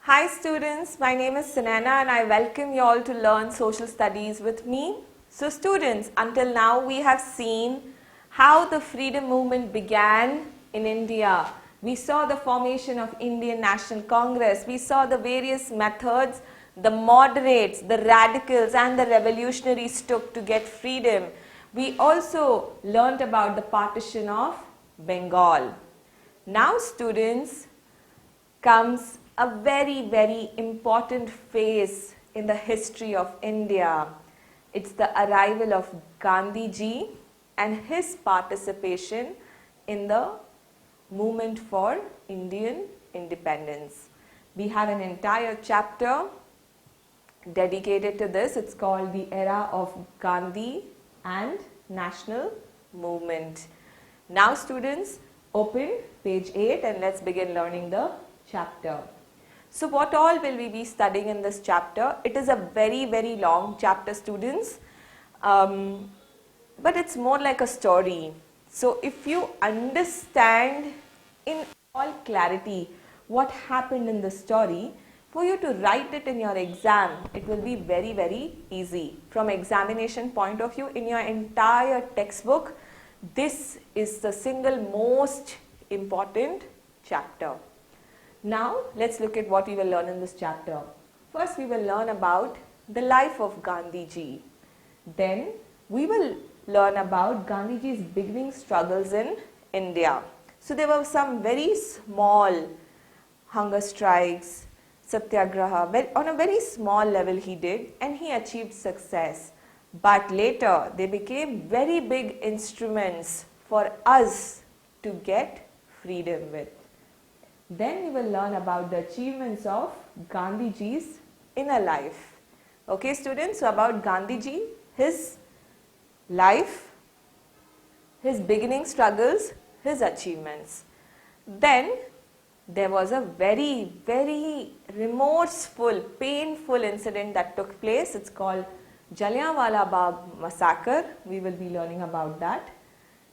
Hi students, my name is Sunana and I welcome you all to learn social studies with me. So students, until now we have seen how the freedom movement began in India. We saw the formation of Indian National Congress. We saw the various methods the moderates, the radicals and the revolutionaries took to get freedom. We also learnt about the partition of Bengal. Now students, comes a very important phase in the history of India. It's the arrival of Gandhiji and his participation in the movement for Indian independence. We have an entire chapter dedicated to this. It's called the era of Gandhi and national movement. Now students, open page 8 and let's begin learning the chapter. So what all will we be studying in this chapter? It is a very long chapter students, but it's more like a story. So if you understand in all clarity what happened in the story, for you to write it in your exam, it will be very easy. From examination point of view, in your entire textbook, this is the single most important chapter. Now, let's look at what we will learn in this chapter. First, we will learn about the life of Gandhiji. Then, we will learn about Gandhiji's beginning struggles in India. So, there were some very small hunger strikes, Satyagraha, on a very small level he did and he achieved success. But later, they became very big instruments for us to get freedom with. Then we will learn about the achievements of Gandhiji's inner life. Okay students, so about Gandhiji, his life, his beginning struggles, his achievements. Then there was a very remorseful, painful incident that took place. It's called Jallianwala Bagh massacre. We will be learning about that.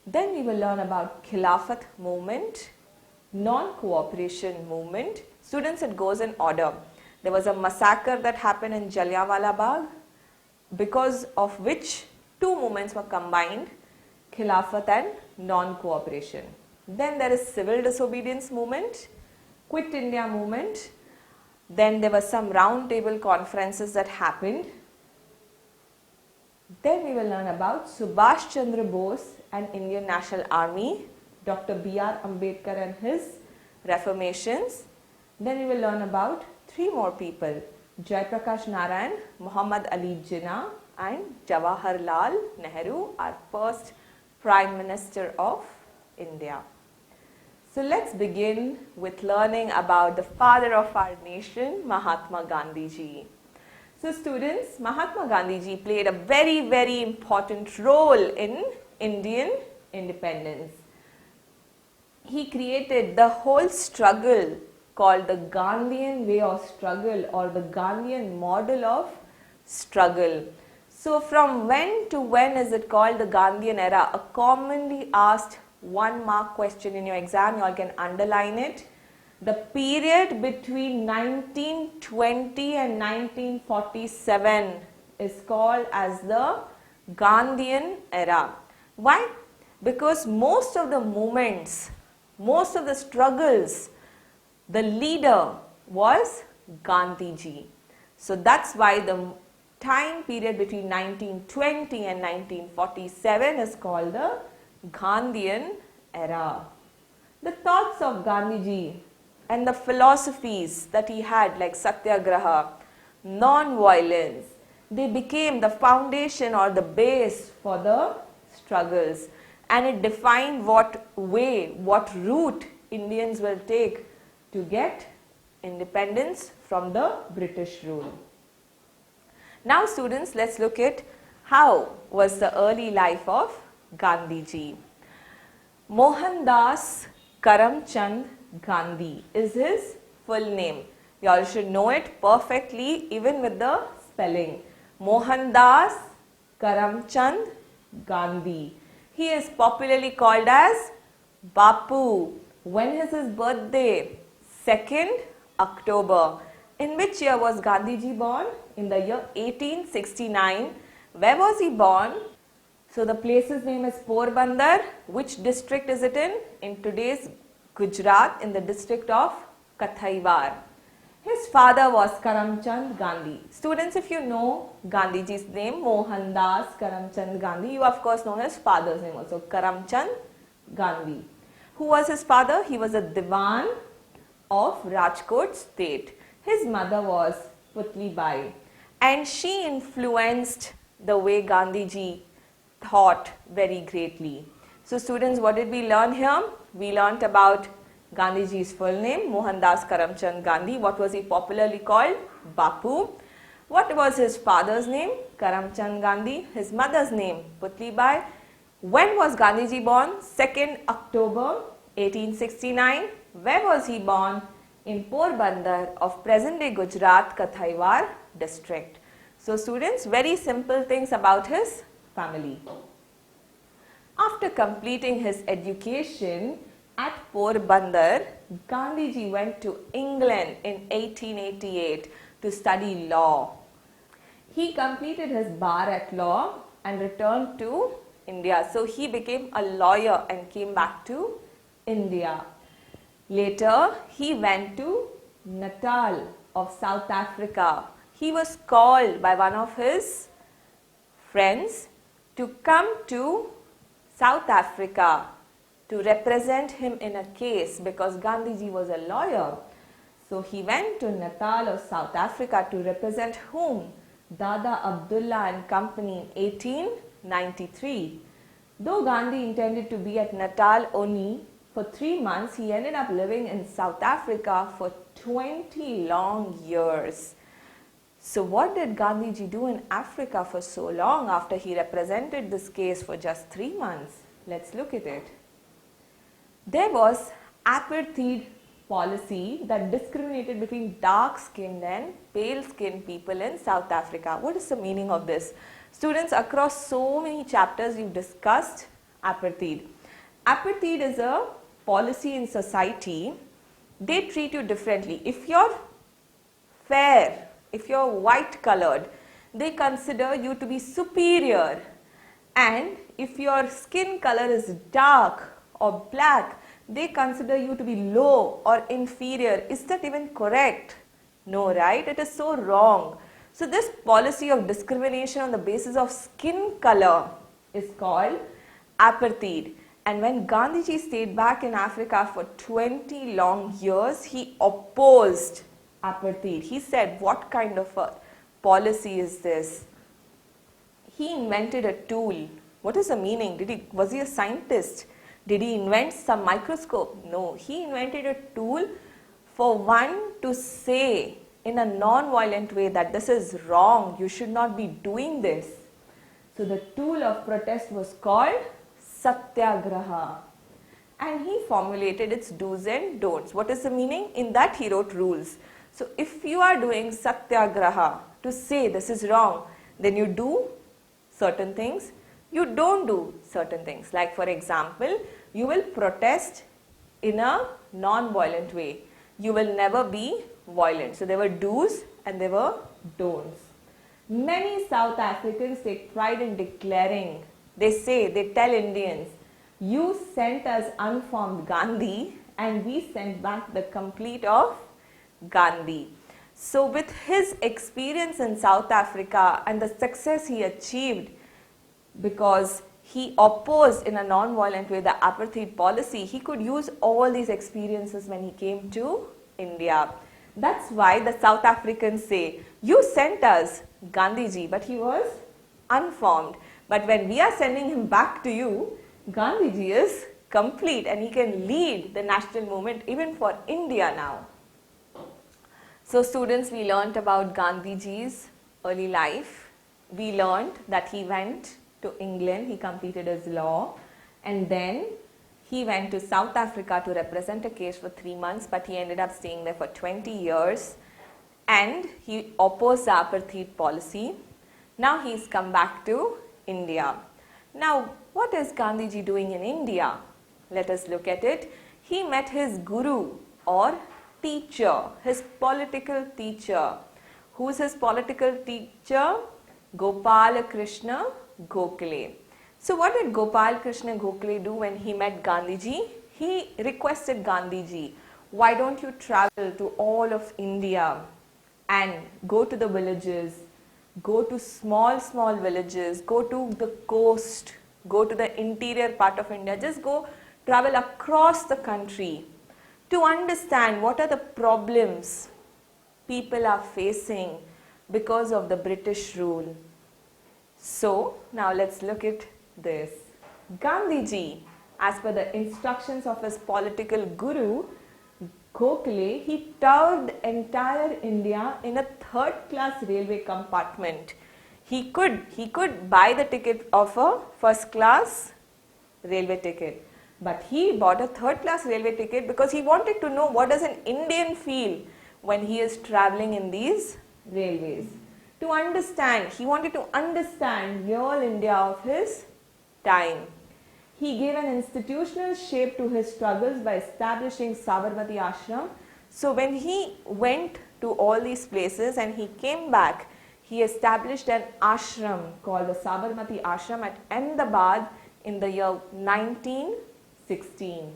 Then we will learn about Khilafat movement, non-cooperation movement. Students, it goes in order. There was a massacre that happened in Jallianwala Bagh, because of which two movements were combined, Khilafat and non-cooperation. Then there is civil disobedience movement, Quit India movement. Then there were some round table conferences that happened. Then we will learn about Subhash Chandra Bose and Indian National Army, Dr. B.R. Ambedkar and his reformations. Then we will learn about three more people, Jayaprakash Narayan, Muhammad Ali Jinnah and Jawaharlal Nehru, our first Prime Minister of India. So let's begin with learning about the father of our nation, Mahatma Gandhiji. So students, Mahatma Gandhiji played a very important role in Indian independence. He created the whole struggle called the Gandhian way of struggle or the Gandhian model of struggle. So from when to when is it called the Gandhian era? A commonly asked 1 mark question in your exam, you all can underline it. The period between 1920 and 1947 is called as the Gandhian era. Why? Because most of the movements, most of the struggles, the leader was Gandhiji. So that's why the time period between 1920 and 1947 is called the Gandhian era. The thoughts of Gandhiji and the philosophies that he had, like Satyagraha, non-violence, they became the foundation or the base for the struggles, and it defined what way, what route Indians will take to get independence from the British rule. Now students, let's look at how was the early life of Gandhiji. Mohandas Karamchand Gandhi is his full name. You all should know it perfectly even with the spelling. Mohandas Karamchand Gandhi. He is popularly called as Bapu. When is his birthday? 2nd October In which year was Gandhiji born? In the year 1869. Where was he born? So the place's name is Porbandar. Which district is it in? In today's Gujarat, in the district of Kathaiwar. His father was Karamchand Gandhi. Students, if you know Gandhiji's name, Mohandas Karamchand Gandhi, you of course know his father's name also, Karamchand Gandhi. Who was his father? He was a Diwan of Rajkot state. His mother was Putli Bai, and she influenced the way Gandhiji thought very greatly. So students, what did we learn here? We learnt about Gandhiji's full name, Mohandas Karamchand Gandhi. What was he popularly called? Bapu. What was his father's name? Karamchand Gandhi. His mother's name? Putli Bai. When was Gandhiji born? 2nd October 1869. Where was he born? In Porbandar of present-day Gujarat, Kathaiwar district. So students, very simple things about his family. After completing his education at Porbandar, Gandhiji went to England in 1888 to study law. He completed his bar at law and returned to India. So he became a lawyer and came back to India. Later, he went to Natal of South Africa. He was called by one of his friends to come to South Africa to represent him in a case because Gandhiji was a lawyer. So he went to Natal of South Africa to represent whom? Dada Abdullah and company in 1893. Though Gandhi intended to be at Natal only for 3 months, he ended up living in South Africa for 20 long years. So what did Gandhiji do in Africa for so long after he represented this case for just 3 months? Let's look at it. There was apartheid policy that discriminated between dark-skinned and pale-skinned people in South Africa. What is the meaning of this? Students, across so many chapters we've discussed apartheid. Apartheid is a policy in society. They treat you differently. If you're fair, if you're white colored, they consider you to be superior. And if your skin color is dark or black, they consider you to be low or inferior. Is that even correct? No, right? It is so wrong. So this policy of discrimination on the basis of skin color is called apartheid. And when Gandhiji stayed back in Africa for 20 long years, he opposed apartheid. He said, what kind of a policy is this? He invented a tool. What is the meaning? Was he a scientist? Did he invent some microscope? No, he invented a tool for one to say in a non-violent way that this is wrong, you should not be doing this. So the tool of protest was called Satyagraha, and he formulated its do's and don'ts. What is the meaning? In that he wrote rules. So if you are doing Satyagraha to say this is wrong, then you do certain things, you don't do certain things. Like for example, you will protest in a non-violent way. You will never be violent. So there were do's and there were don'ts. Many South Africans take pride in declaring, they tell Indians, you sent us unformed Gandhi and we sent back the complete of Gandhi. So with his experience in South Africa and the success he achieved because he opposed in a non-violent way the apartheid policy, he could use all these experiences when he came to India. That's why the South Africans say, you sent us Gandhiji, but he was unformed. But when we are sending him back to you, Gandhiji is complete and he can lead the national movement even for India now. So students, we learnt about Gandhiji's early life. We learnt that he went to England, he completed his law, and then he went to South Africa to represent a case for 3 months, but he ended up staying there for 20 years and he opposed the apartheid policy. Now he's come back to India. Now what is Gandhiji doing in India? Let us look at it. He met his guru or teacher, his political teacher. Who is his political teacher? Gopal Krishna Gokhale. So what did Gopal Krishna Gokhale do when he met Gandhiji? He requested Gandhiji, why don't you travel to all of India and go to the villages, go to small villages, go to the coast, go to the interior part of India, just go travel across the country to understand what are the problems people are facing because of the British rule. So now let's look at this. Gandhiji, as per the instructions of his political guru, Gokhale, he toured entire India in a third-class railway compartment. He could buy the ticket of a first-class railway ticket, but he bought a third-class railway ticket because he wanted to know what does an Indian feel when he is traveling in these railways. To understand, he wanted to understand real India of his time. He gave an institutional shape to his struggles by establishing Sabarmati Ashram. So when he went to all these places and he came back, he established an ashram called the Sabarmati Ashram at Ahmedabad in the year 1916.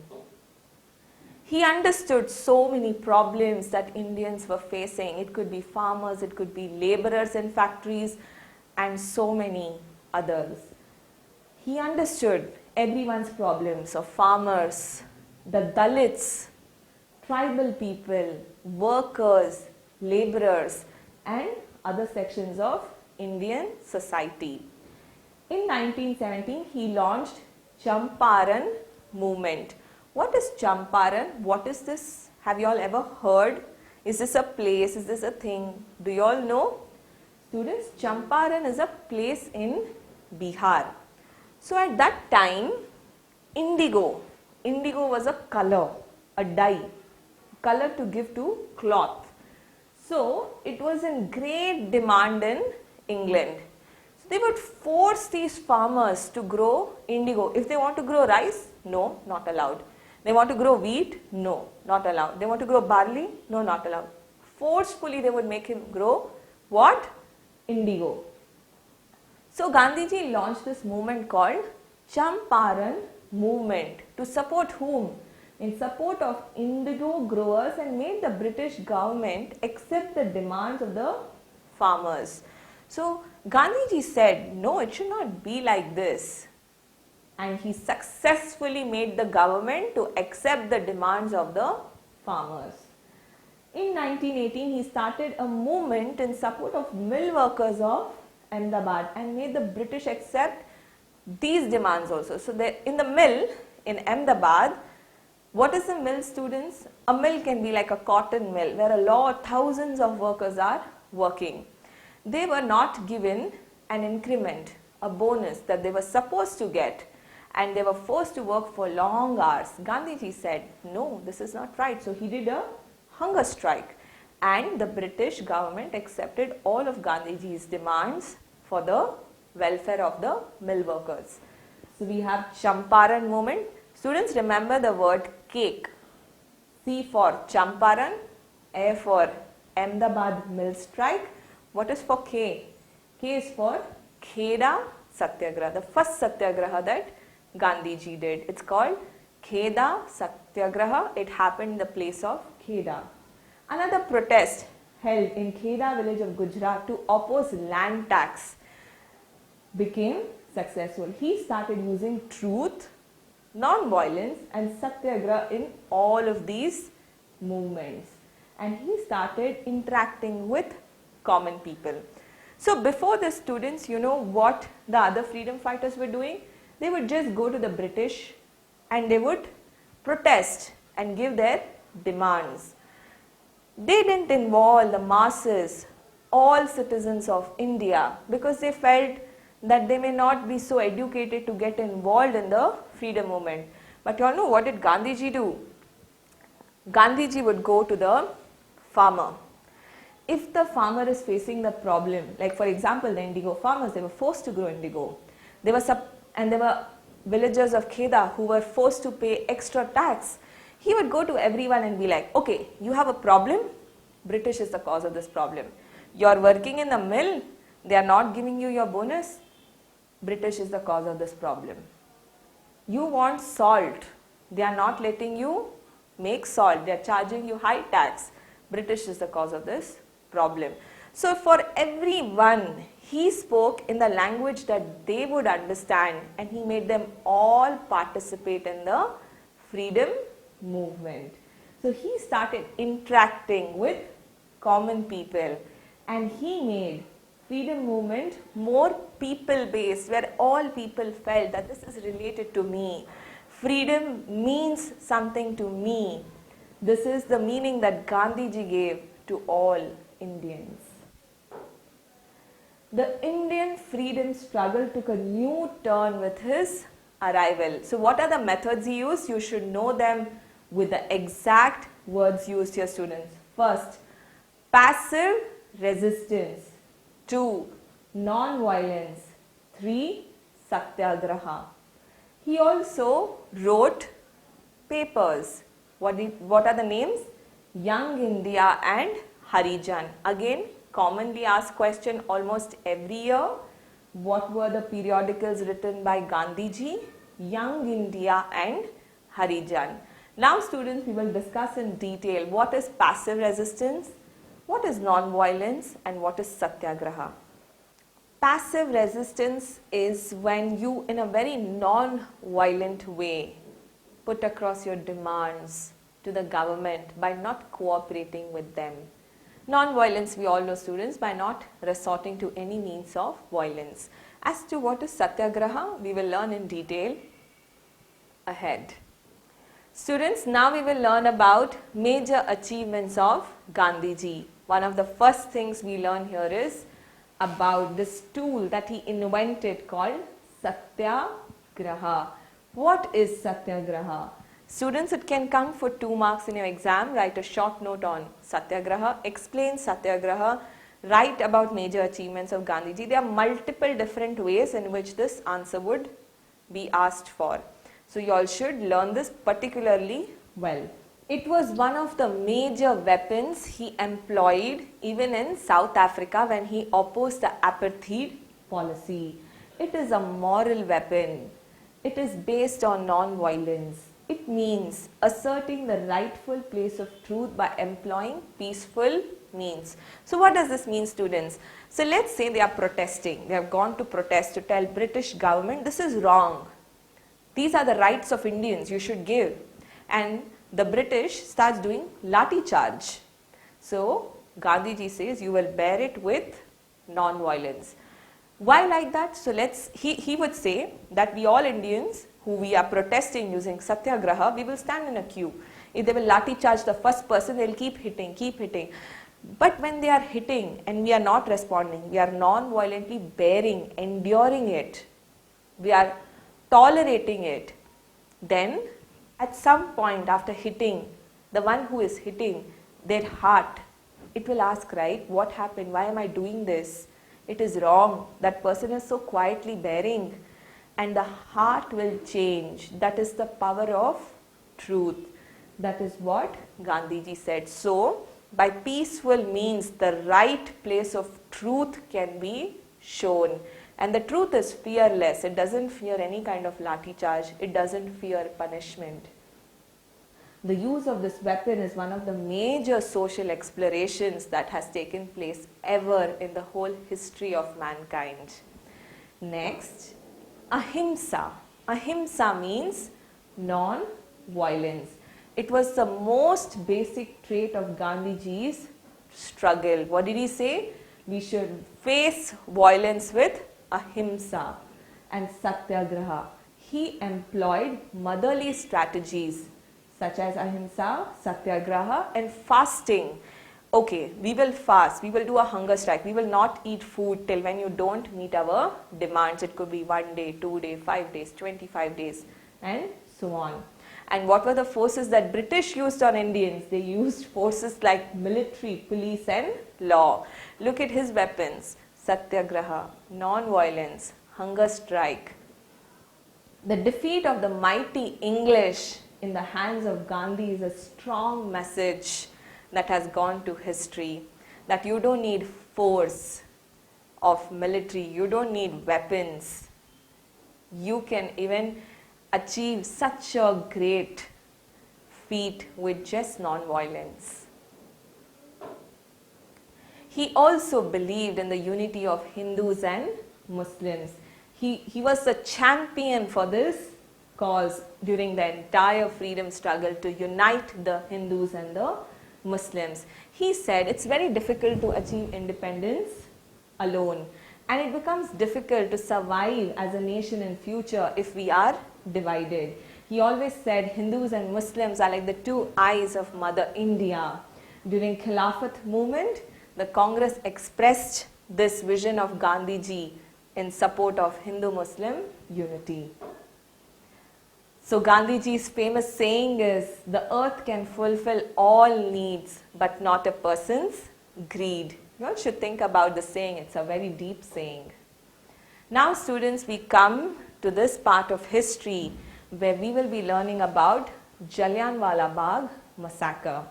He understood so many problems that Indians were facing. It could be farmers, it could be laborers in factories, and so many others. He understood everyone's problems of farmers, the Dalits, tribal people, workers, laborers, and other sections of Indian society. In 1917, he launched Champaran Movement. What is Champaran? What is this? Have you all ever heard? Is this a place? Is this a thing? Do you all know? Students, Champaran is a place in Bihar. So at that time, indigo was a color, a dye, color to give to cloth. So it was in great demand in England. So they would force these farmers to grow indigo. If they want to grow rice, no, not allowed. They want to grow wheat, no, not allowed. They want to grow barley, no, not allowed. Forcefully they would make him grow what? Indigo. So Gandhiji launched this movement called Champaran Movement. To support whom? In support of indigo growers, and made the British government accept the demands of the farmers. So Gandhiji said, no, it should not be like this. And he successfully made the government to accept the demands of the farmers. In 1918, he started a movement in support of mill workers of Ahmedabad and made the British accept these demands also. So in the mill in Ahmedabad, what is a mill, students? A mill can be like a cotton mill where thousands of workers are working. They were not given an increment, a bonus that they were supposed to get, and they were forced to work for long hours. Gandhiji said, no, this is not right. So he did a hunger strike, and the British government accepted all of Gandhiji's demands for the welfare of the mill workers. So we have Champaran Movement. Students, remember the word cake. C for Champaran, A for Ahmedabad mill strike. What is for K? K is for Kheda Satyagraha, the first Satyagraha that Gandhiji did. It's called Kheda Satyagraha. It happened in the place of Kheda. Another protest held in Kheda village of Gujarat to oppose land tax became successful. He started using truth, non-violence and Satyagraha in all of these movements. And he started interacting with common people. So before the students, you know what the other freedom fighters were doing? They would just go to the British and they would protest and give their demands. They didn't involve the masses, all citizens of India, because they felt that they may not be so educated to get involved in the freedom movement. But you all know, what did Gandhiji do? Gandhiji would go to the farmer. If the farmer is facing the problem, like for example the indigo farmers, they were forced to grow indigo. There were villagers of Kheda who were forced to pay extra tax. He would go to everyone and be like, okay, you have a problem, British is the cause of this problem. You are working in the mill, they are not giving you your bonus, British is the cause of this problem. You want salt, they are not letting you make salt, they are charging you high tax, British is the cause of this problem. So for everyone, he spoke in the language that they would understand, and he made them all participate in the freedom movement. So he started interacting with common people, and he made freedom movement more people based, where all people felt that this is related to me. Freedom means something to me. This is the meaning that Gandhiji gave to all Indians. The Indian freedom struggle took a new turn with his arrival. So what are the methods he used? You should know them with the exact words used here, students. First, passive resistance. 2, non-violence. 3, Satyagraha. He also wrote papers. What are the names? Young India and Harijan. Again, commonly asked question almost every year. What were the periodicals written by Gandhiji? Young India and Harijan. Now students, we will discuss in detail what is passive resistance, what is non-violence, and what is Satyagraha. Passive resistance is when you, in a very non-violent way, put across your demands to the government by not cooperating with them. Non-violence, we all know, students, by not resorting to any means of violence. As to what is Satyagraha, we will learn in detail ahead. Students, now we will learn about major achievements of Gandhiji. One of the first things we learn here is about this tool that he invented called Satyagraha. What is Satyagraha? Students, it can come for 2 marks in your exam. Write a short note on Satyagraha, explain Satyagraha, write about major achievements of Gandhiji. There are multiple different ways in which this answer would be asked for. So you all should learn this particularly well. It was one of the major weapons he employed even in South Africa when he opposed the apartheid policy. It is a moral weapon. It is based on non-violence. It means asserting the rightful place of truth by employing peaceful means. So what does this mean, students? So let's say they are protesting. They have gone to protest to tell British government this is wrong. These are the rights of Indians you should give. And the British starts doing lathi charge. So Gandhiji says you will bear it with non-violence. Why like that? So he would say that we all Indians who we are protesting using Satyagraha, we will stand in a queue. If they will lathi charge the first person, they will keep hitting. But when they are hitting and we are not responding, we are non-violently bearing, enduring it, we are tolerating it, then at some point after hitting, the one who is hitting, their heart, it will ask, right, what happened? Why am I doing this? It is wrong. That person is so quietly bearing. And the heart will change. That is the power of truth. That is what Gandhiji said. So, by peaceful means, the right place of truth can be shown. And the truth is fearless. It doesn't fear any kind of lathi charge. It doesn't fear punishment. The use of this weapon is one of the major social explorations that has taken place ever in the whole history of mankind. Next, Ahimsa. Ahimsa means non-violence. It was the most basic trait of Gandhiji's struggle. What did he say? We should face violence with Ahimsa and Satyagraha. He employed motherly strategies such as Ahimsa, Satyagraha and fasting. Okay, we will fast, we will do a hunger strike, we will not eat food till when you don't meet our demands. It could be 1 day, 2 days, 5 days, 25 days and so on. And what were the forces that British used on Indians? They used forces like military, police and law. Look at his weapons: Satyagraha, non-violence, hunger strike. The defeat of the mighty English in the hands of Gandhi is a strong message that has gone to history, that you don't need force of military, you don't need weapons. You can even achieve such a great feat with just non-violence. He also believed in the unity of Hindus and Muslims. He was a champion for this cause during the entire freedom struggle to unite the Hindus and the Muslims. He said it's very difficult to achieve independence alone, and it becomes difficult to survive as a nation in future if we are divided. He always said Hindus and Muslims are like the two eyes of Mother India. During Khilafat movement, the Congress expressed this vision of Gandhiji in support of Hindu-Muslim unity. So Gandhiji's famous saying is, the earth can fulfill all needs but not a person's greed. You all should think about the saying, it's a very deep saying. Now students, we come to this part of history where we will be learning about Jallianwala Bagh massacre.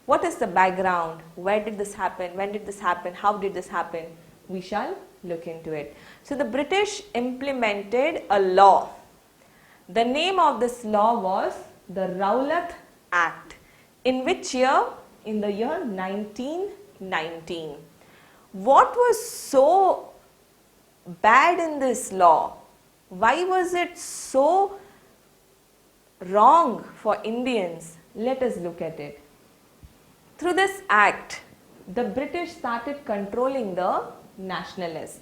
What is the background? Where did this happen? When did this happen? How did this happen? We shall look into it. So the British implemented a law. The name of this law was the Rowlatt Act. In which year? In the year 1919. What was so bad in this law? Why was it so wrong for Indians? Let us look at it. Through this act, the British started controlling the nationalists.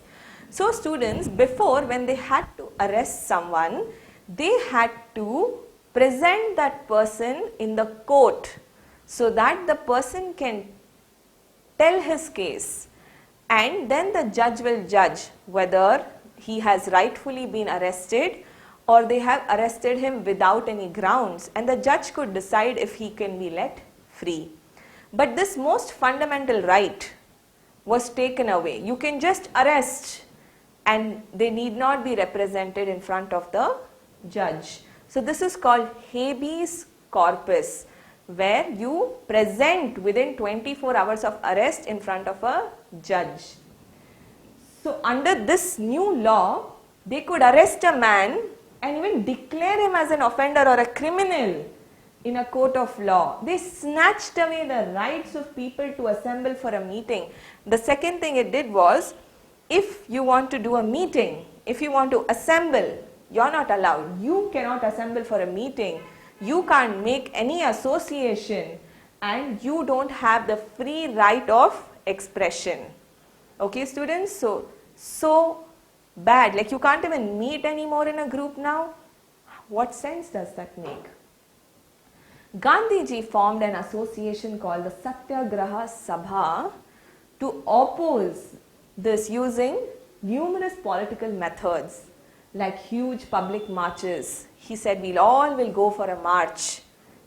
So students, before, when they had to arrest someone, they had to present that person in the court so that the person can tell his case, and then the judge will judge whether he has rightfully been arrested or they have arrested him without any grounds, and the judge could decide if he can be let free. But this most fundamental right was taken away. You can just arrest and they need not be represented in front of the judge. So this is called habeas corpus, where you present within 24 hours of arrest in front of a judge. So under this new law, they could arrest a man and even declare him as an offender or a criminal in a court of law. They snatched away the rights of people to assemble for a meeting. The second thing it did was, if you want to do a meeting, if you want to assemble, you're not allowed. You cannot assemble for a meeting. You can't make any association, and you don't have the free right of expression. Okay students, so bad, like you can't even meet anymore in a group now. What sense does that make? Gandhiji formed an association called the Satyagraha Sabha to oppose this using numerous political methods like huge public marches. He said we'll all go for a march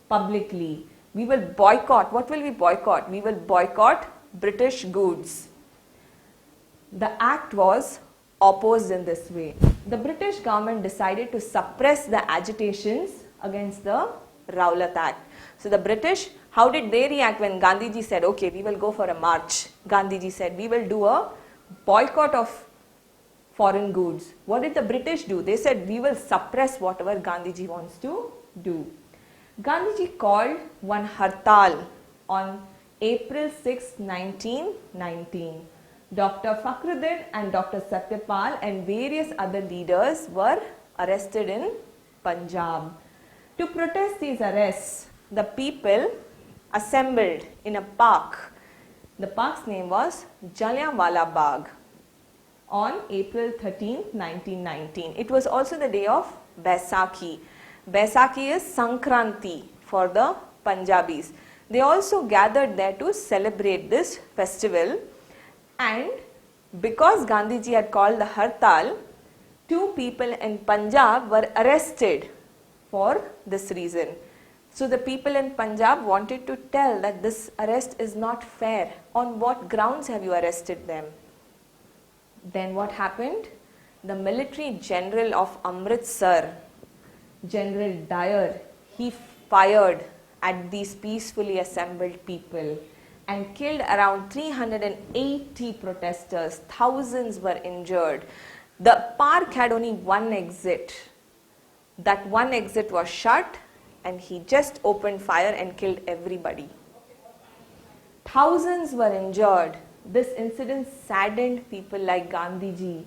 publicly. We will boycott. What will we boycott? We will boycott British goods. The act was opposed in this way. The British government decided to suppress the agitations against the Rowlatt Act. So the British, how did they react when Gandhiji said, okay, we will go for a march? Gandhiji said, we will do a boycott of foreign goods. What did the British do? They said, we will suppress whatever Gandhiji wants to do. Gandhiji called one hartal on April 6, 1919. Dr. Fakhruddin and Dr. Satyapal and various other leaders were arrested in Punjab. To protest these arrests, the people assembled in a park. The park's name was Jallianwala Bagh on April 13, 1919. It was also the day of Baisakhi. Baisakhi is Sankranti for the Punjabis. They also gathered there to celebrate this festival, and because Gandhiji had called the hartal, 2 people in Punjab were arrested for this reason. So the people in Punjab wanted to tell that this arrest is not fair. On what grounds have you arrested them? Then what happened? The military general of Amritsar, General Dyer, he fired at these peacefully assembled people and killed around 380 protesters. Thousands were injured. The park had only one exit. That one exit was shut and he just opened fire and killed everybody. Thousands were injured. This incident saddened people like Gandhiji.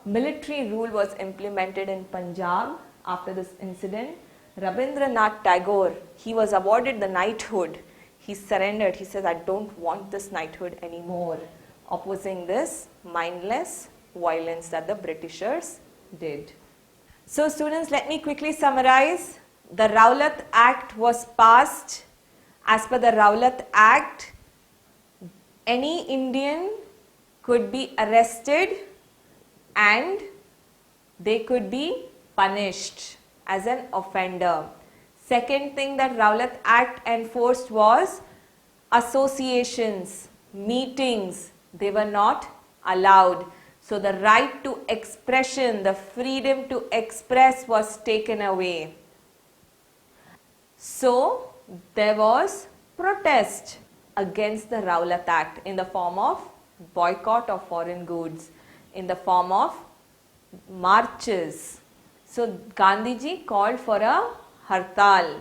Military rule was implemented in Punjab after this incident. Rabindranath Tagore, he was awarded the knighthood. He surrendered. He says, I don't want this knighthood anymore, opposing this mindless violence that the Britishers did. So students, let me quickly summarize. The Rowlatt Act was passed. As per the Rowlatt Act, any Indian could be arrested and they could be punished as an offender. Second thing that Rowlatt Act enforced was associations, meetings, they were not allowed. So the right to expression, the freedom to express was taken away. So there was protest against the Rowlatt Act in the form of boycott of foreign goods, in the form of marches. So Gandhiji called for a hartal.